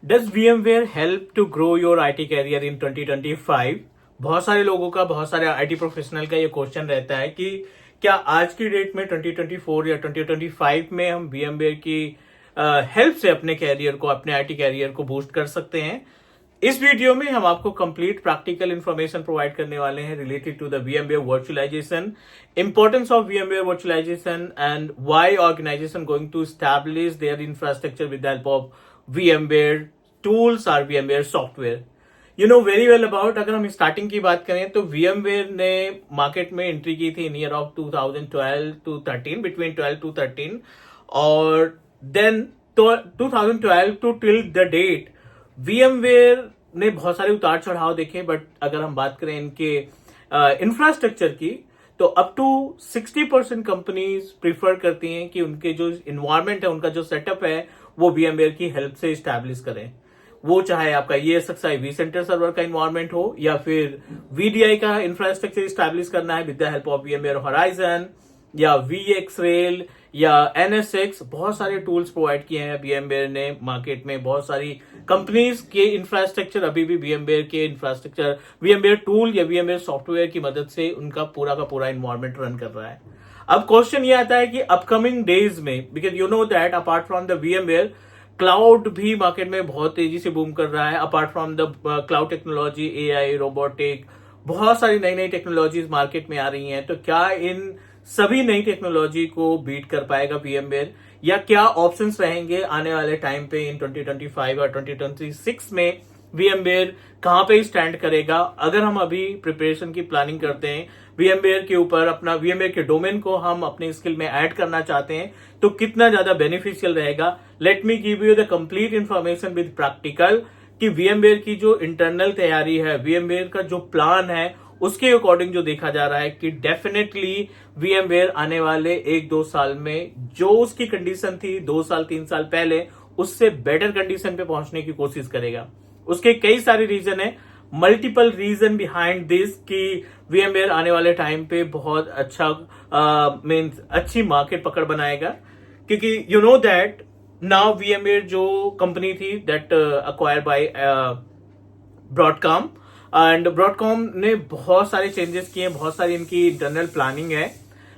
Does VMware help to grow your IT career in 2025? बहुत सारे लोगों का, बहुत सारे आईटी प्रोफेशनल का ये क्वेश्चन रहता है कि क्या आज की डेट में 2024 या 2025 में हम VMware की हेल्प से अपने कैरियर को, अपने आईटी कैरियर को बूस्ट कर सकते हैं। इस वीडियो में हम आपको कंप्लीट प्रैक्टिकल इंफॉर्मेशन प्रोवाइड करने वाले हैं related to the VMware virtualization, importance of VMware virtualization and why organization going to establish their infrastructure with the help of VMware tools और VMware software. You know very well about, अगर हम starting की बात करें तो VMware ने market में entry की थी in year of 2012 to 13, between 12 to 13, और then 2012 to till the date VMware ने बहुत सारे उतार चढ़ाव देखे। बट अगर हम बात करें इनके इंफ्रास्ट्रक्चर की तो अप टू 60% कंपनीज प्रीफर करती हैं कि उनके जो इन्वायरमेंट है, उनका जो सेटअप है, वो VMware की हेल्प से स्टैब्लिश करें। वो चाहे आपका ESXi vCenter सर्वर का इन्वायरमेंट हो या फिर VDI का इंफ्रास्ट्रक्चर स्टैब्लिश करना है with the help of VMware Horizon या VxRail या NSX। बहुत सारे टूल्स प्रोवाइड किए हैं VMware ने मार्केट में। बहुत सारी कंपनीज के इंफ्रास्ट्रक्चर अभी भी VMware के इंफ्रास्ट्रक्चर, VMware टूल या VMware सॉफ्टवेयर की मदद से उनका पूरा का पूरा इन्वायरमेंट रन कर रहा है। अब क्वेश्चन ये आता है कि अपकमिंग डेज में, because you know that apart from the VMware, cloud भी मार्केट में बहुत तेजी से बूम कर रहा है। Apart from the cloud technology, AI, robotic, बहुत सारी नई नई टेक्नोलॉजीज मार्केट में आ रही हैं। तो क्या इन सभी नई टेक्नोलॉजी को बीट कर पाएगा VMware, या क्या ऑप्शंस रहेंगे आने वाले टाइम पे इन 2025 और 2026 में VMware कहां पे स्टैंड करेगा? अगर हम अभी प्रिपरेशन की प्लानिंग करते हैं VMware के ऊपर, अपना VMware के डोमेन को हम अपने स्किल में ऐड करना चाहते हैं, तो कितना ज्यादा बेनिफिशियल रहेगा। Let me give you the complete information with practical कि VMware की जो इंटरनल तैयारी है, VMware का जो प्लान है, उसके अकॉर्डिंग जो देखा जा रहा है कि डेफिनेटली VMware आने वाले 1-2 साल में जो उसकी कंडीशन थी 2 साल 3 साल पहले, उससे बेटर कंडीशन पे पहुंचने की कोशिश करेगा। उसके कई सारे रीजन है, मल्टीपल रीजन बिहाइंड दिस कि VMware आने वाले टाइम पे बहुत अच्छा मीन्स अच्छी मार्केट पकड़ बनाएगा। क्योंकि you know that now VMware जो कंपनी थी that acquire by Broadcom, and Broadcom ने बहुत सारे चेंजेस किए, बहुत सारी इनकी इंटरनल प्लानिंग है।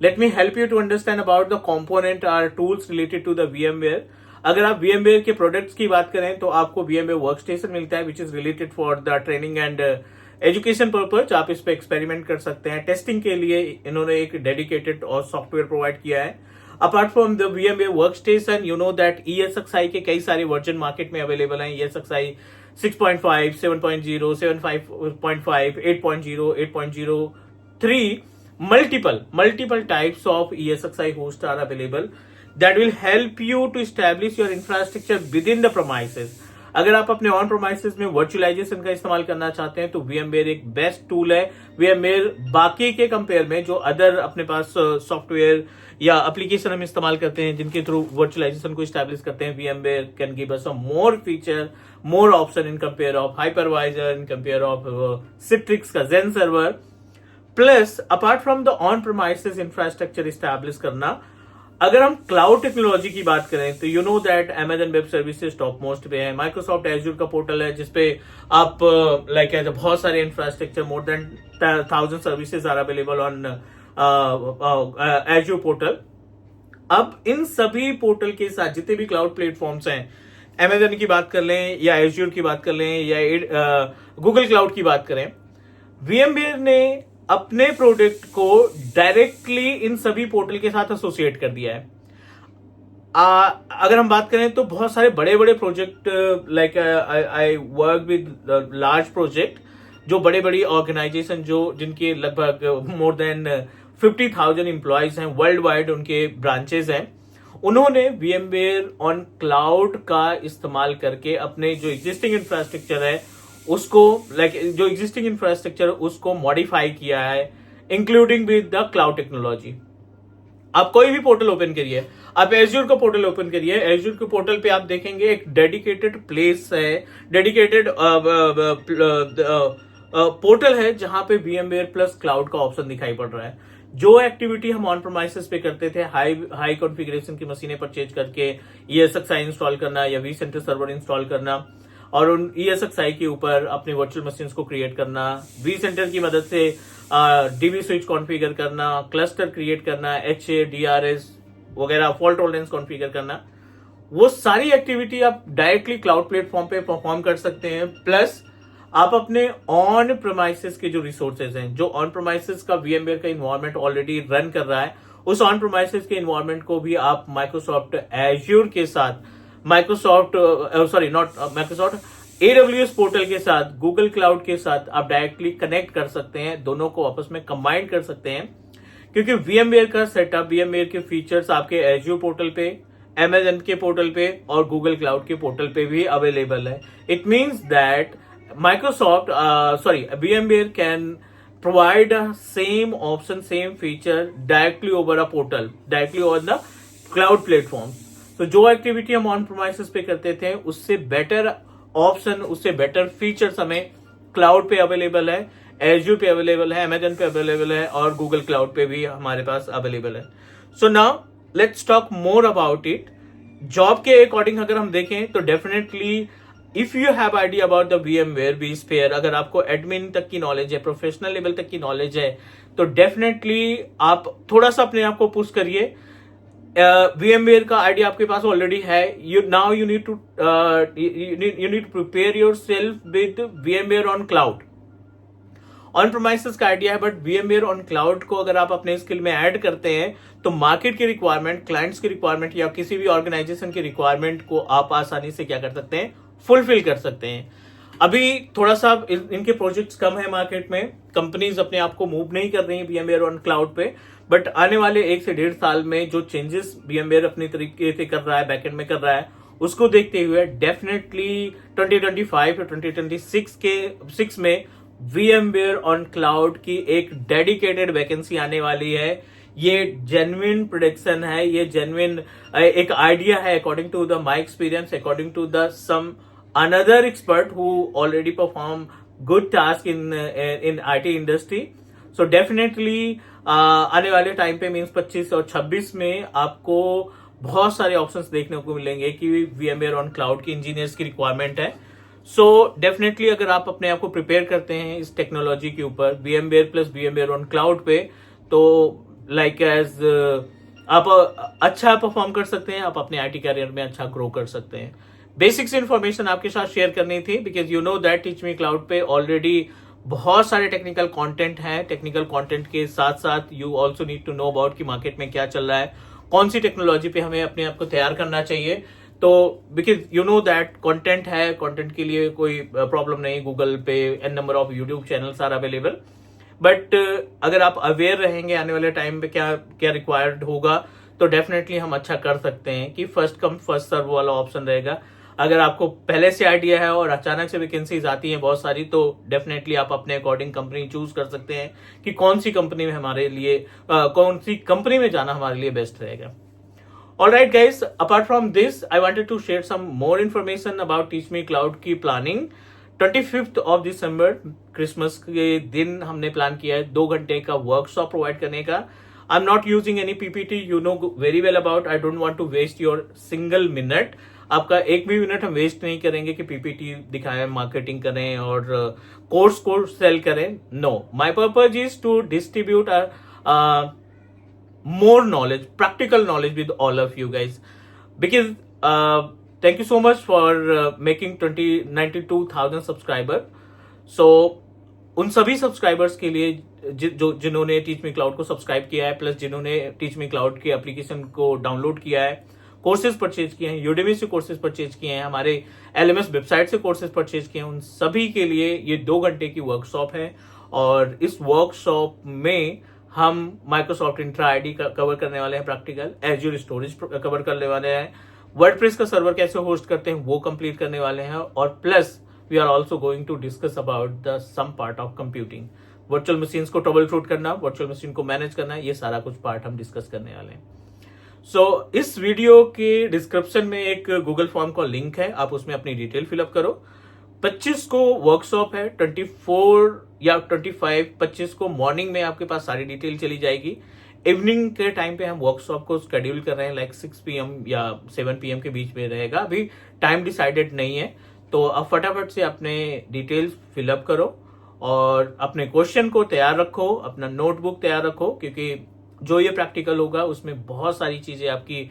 Let me help you to understand about the component or tools related to the VMware। अगर आप VMware के प्रोडक्ट्स की बात करें तो आपको VMware वर्कस्टेशन मिलता है which is related for the training and education purpose. आप इस पे एक्सपेरिमेंट कर सकते हैं। टेस्टिंग के लिए इन्होंने एक डेडिकेटेड और सॉफ्टवेयर प्रोवाइड किया है। Apart from the VMware workstation, you know that ESXi के कई सारे वर्जन मार्केट में अवेलेबल हैं। ESXi 6.5, 7.0, 7.5, 8.0, 8.03, multiple types of ESXi hosts are available that will help you to establish your infrastructure within the premises। अगर आप अपने on प्रोमाइसेस में virtualisation का इस्तेमाल करना चाहते हैं तो VMware एक बेस्ट टूल है। VMware बाकी के कंपेयर में जो अदर अपने पास सॉफ्टवेयर या एप्लीकेशन हम इस्तेमाल करते हैं जिनके थ्रू वर्चुअलाइजेशन को इस्टेब्लिश करते हैं, VMware can give us more feature, more option in compare of hypervisor, in compare of Citrix का Zen server. Plus apart from the on premises infrastructure establish करना, अगर हम क्लाउड टेक्नोलॉजी की बात करें तो you know that Amazon web services top most पे है। माइक्रोसॉफ्ट एज्यूर का पोर्टल है जिसपे आप लाइक बहुत सारे infrastructure, more than 1000 services are available on Azure portal. अब इन सभी पोर्टल के साथ जितने भी क्लाउड प्लेटफॉर्म्स हैं, Amazon की बात कर लें या एज्यूर की बात कर लें या गूगल क्लाउड की बात करें, VMware ने अपने प्रोडक्ट को डायरेक्टली इन सभी पोर्टल के साथ एसोसिएट कर दिया है। अगर हम बात करें तो बहुत सारे बड़े बड़े project, like I work with large project, जो बड़े बड़ी ऑर्गेनाइजेशन जो जिनके लगभग मोर देन 50,000 एम्प्लॉयज हैं वर्ल्ड वाइड, उनके ब्रांचेस हैं, उन्होंने VMware ऑन क्लाउड का इस्तेमाल करके अपने जो एग्जिस्टिंग इंफ्रास्ट्रक्चर है उसको, जो एग्जिस्टिंग इंफ्रास्ट्रक्चर उसको मॉडिफाई किया है, including with the cloud technology. आप कोई भी पोर्टल ओपन करिए, आप एज्यूर का पोर्टल ओपन करिए, एज्यूर के पोर्टल पे आप देखेंगे एक डेडिकेटेड प्लेस है, डेडिकेटेड पोर्टल है जहां पे VMware प्लस क्लाउड का ऑप्शन दिखाई पड़ रहा है। जो एक्टिविटी हम ऑन प्रोमाइसेस पे करते थे, हाई कॉन्फ़िगरेशन की मशीनें परचेज करके ESXi इंस्टॉल करना या vCenter सर्वर इंस्टॉल करना, और उन ESXi के ऊपर अपने वर्चुअल मशीन को क्रिएट करना, vCenter की मदद से DB स्विच कॉन्फ़िगर करना, क्लस्टर क्रिएट करना, HA, DRS वगैरह, फॉल्ट टॉलरेंस कॉन्फ़िगर करना, वो सारी एक्टिविटी आप डायरेक्टली क्लाउड प्लेटफॉर्म पे परफॉर्म कर सकते हैं। प्लस आप अपने ऑन प्रोमाइसेस के जो रिसोर्सेज हैं, जो ऑन प्रोमाइसेस का VMware का इन्वायरमेंट ऑलरेडी रन कर रहा है, उस ऑन प्रोमाइसेस के इन्वायरमेंट को भी आप माइक्रोसॉफ्ट एज्योर के साथ, AWS पोर्टल के साथ, गूगल क्लाउड के साथ आप डायरेक्टली कनेक्ट कर सकते हैं, दोनों को आपस में कंबाइन कर सकते हैं। क्योंकि VMware का सेटअप, VMware के फीचर्स आपके एज्योर पोर्टल पे, Amazon के पोर्टल पे और गूगल क्लाउड के पोर्टल पे भी अवेलेबल है। It means that VMware can provide a same option, same feature directly over a portal, directly over the cloud platform. तो जो एक्टिविटी हम ऑन प्रोमाइसेस पे करते थे, उससे बेटर ऑप्शन, उससे बेटर फीचर्स हमें क्लाउड पे अवेलेबल है, एज्यूर पे अवेलेबल है, Amazon पे अवेलेबल है और गूगल क्लाउड पे भी हमारे पास अवेलेबल है। So now let's talk more about it. Job के अकॉर्डिंग अगर हम देखें तो definitely if you have idea about the VMware vSphere, अगर आपको एडमिन तक की नॉलेज है, प्रोफेशनल लेवल तक की नॉलेज है, तो डेफिनेटली आप थोड़ा सा अपने आप को पुश करिए। VMware का आइडिया आपके पास ऑलरेडी है, you need to prepare yourself with VMware on cloud. On premises का आइडिया है, बट VMware ऑन क्लाउड को अगर आप अपने स्किल में ऐड करते हैं तो मार्केट की रिक्वायरमेंट, क्लाइंट्स की रिक्वायरमेंट या किसी भी ऑर्गेनाइजेशन की रिक्वायरमेंट को आप आसानी से क्या कर सकते हैं, फुलफिल कर सकते हैं। अभी थोड़ा सा इनके प्रोजेक्ट्स कम है मार्केट में, कंपनीज अपने आप को मूव नहीं कर रही है VMware ऑन क्लाउड पे, बट आने वाले 1 से 1.5 साल में जो चेंजेस VMware अपने तरीके से कर रहा है, बैकएंड में कर रहा है, उसको देखते हुए डेफिनेटली 2025 या 2026 में VMware ऑन क्लाउड की एक डेडिकेटेड वैकेंसी आने वाली है। ये जेन्युइन प्रेडिक्शन है, ये जेन्युइन एक आइडिया है according to the my experience, according to the some another expert who already perform good task in IT industry. So definitely आने वाले टाइम पे मीन्स 25 और 26 में आपको बहुत सारे ऑप्शंस देखने को मिलेंगे कि VMware ऑन क्लाउड की इंजीनियर्स की रिक्वायरमेंट है। सो डेफिनेटली अगर आप अपने आप को प्रिपेयर करते हैं इस टेक्नोलॉजी के ऊपर, VMware plus VMware on cloud पे, तो आप अच्छा परफॉर्म कर सकते हैं, आप अपने IT कैरियर में अच्छा ग्रो कर सकते हैं। बेसिक्स इन्फॉर्मेशन आपके साथ शेयर करनी थी, because you know that teach me cloud पे ऑलरेडी बहुत सारे टेक्निकल कंटेंट है। टेक्निकल कंटेंट के साथ साथ you also need to know about कि मार्केट में क्या चल रहा है, कौन सी टेक्नोलॉजी पे हमें अपने आप को तैयार करना चाहिए। तो because you know that content है, कंटेंट के लिए कोई प्रॉब्लम नहीं, गूगल पे an number of YouTube channels are available. But अगर आप अवेयर रहेंगे आने वाले टाइम पे क्या क्या रिक्वायर्ड होगा, तो डेफिनेटली हम अच्छा कर सकते हैं कि फर्स्ट कम फर्स्ट सर्व वाला ऑप्शन रहेगा। अगर आपको पहले से आइडिया है और अचानक से वैकेंसीज आती हैं बहुत सारी, तो डेफिनेटली आप अपने अकॉर्डिंग कंपनी चूज कर सकते हैं कि कौन सी कंपनी में हमारे लिए कौन सी कंपनी में जाना हमारे लिए बेस्ट रहेगा। Alright guys, apart from this, I wanted to share some more information about Teach Me Cloud की planning। 25th of December Christmas के दिन हमने प्लान किया है 2 घंटे का वर्कशॉप प्रोवाइड करने का। I am not using any PPT, you know very well about, I don't want to waste your single minute. आपका एक भी मिनट हम वेस्ट नहीं करेंगे कि PPT दिखाएं, मार्केटिंग करें और कोर्स को सेल करें। No, my purpose is to distribute more knowledge, practical knowledge with all of you guys, because thank you so much for making 92,000 subscriber। so उन सभी सब्सक्राइबर्स के लिए जिन्होंने टीच मी क्लाउड को सब्सक्राइब किया है, प्लस जिन्होंने टीच मी क्लाउड के एप्लीकेशन को डाउनलोड किया है, कोर्सेज परचेज किए हैं, यूडेमी से कोर्सेज परचेज किए हैं, हमारे LMS वेबसाइट से कोर्सेज परचेज किए हैं, उन सभी के लिए ये 2 घंटे की वर्कशॉप है। और इस वर्कशॉप में हम माइक्रोसॉफ्ट इंट्रा आईडी कवर करने वाले हैं, प्रैक्टिकल एज्योर स्टोरेज कवर करने वाले हैं, वर्डप्रेस का सर्वर कैसे होस्ट करते हैं वो कंप्लीट करने वाले हैं, और plus we are also going to discuss about the some part of computing, virtual machines को ट्रबल शूट करना, वर्चुअल मशीन को मैनेज करना, ये सारा कुछ पार्ट हम डिस्कस करने वाले हैं। सो इस वीडियो के डिस्क्रिप्शन में एक गूगल फॉर्म का लिंक है, आप उसमें अपनी डिटेल फिलअप करो। 25 को वर्कशॉप है, 24 या 25 को मॉर्निंग में आपके पास सारी डिटेल चली जाएगी। इवनिंग के टाइम पे हम वर्कशॉप को शेड्यूल कर रहे हैं, लाइक 6 PM या 7 PM के बीच में रहेगा, अभी टाइम डिसाइडेड नहीं है। तो अब फटाफट से अपने डिटेल्स फिलअप करो और अपने क्वेश्चन को तैयार रखो, अपना नोटबुक तैयार रखो, क्योंकि जो ये प्रैक्टिकल होगा उसमें बहुत सारी चीजें आपकी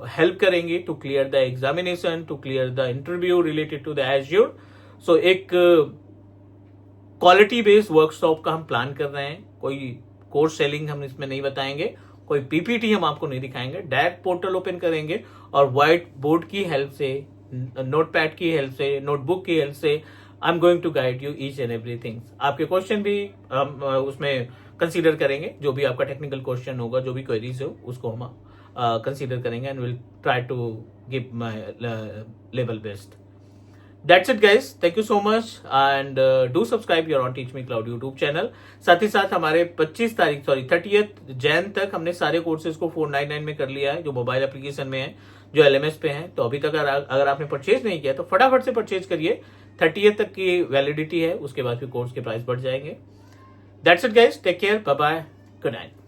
हेल्प करेंगी to clear the examination, to clear the interview related to the Azure. So एक क्वालिटी बेस्ड वर्कशॉप का हम प्लान कर रहे हैं। कोई कोर्स सेलिंग हम इसमें नहीं बताएंगे, कोई पीपीटी हम आपको नहीं दिखाएंगे, डायरेक्ट पोर्टल ओपन करेंगे और व्हाइट बोर्ड की हेल्प से, नोटपैड की हेल्प से, नोटबुक की हेल्प से I am going to guide you each and everything. आपके क्वेश्चन भी हम उसमें कंसीडर करेंगे, जो भी आपका टेक्निकल क्वेश्चन होगा, जो भी क्वेरीज हो उसको हम कंसीडर करेंगे and will try to give my level best. That's it guys, thank you so much and do subscribe your on Teach Me Cloud YouTube channel। साथ ही साथ हमारे 30th जैन तक हमने सारे कोर्सेज को 499 में कर लिया है, जो मोबाइल एप्लीकेशन में है, जो LMS पे हैं। तो अभी तक अगर आपने परचेज नहीं किया तो फटाफट से परचेज करिए, 30th तक की वैलिडिटी है, उसके बाद फिर कोर्स के प्राइस बढ़ जाएंगे। That's it guys, take care, bye bye, good night।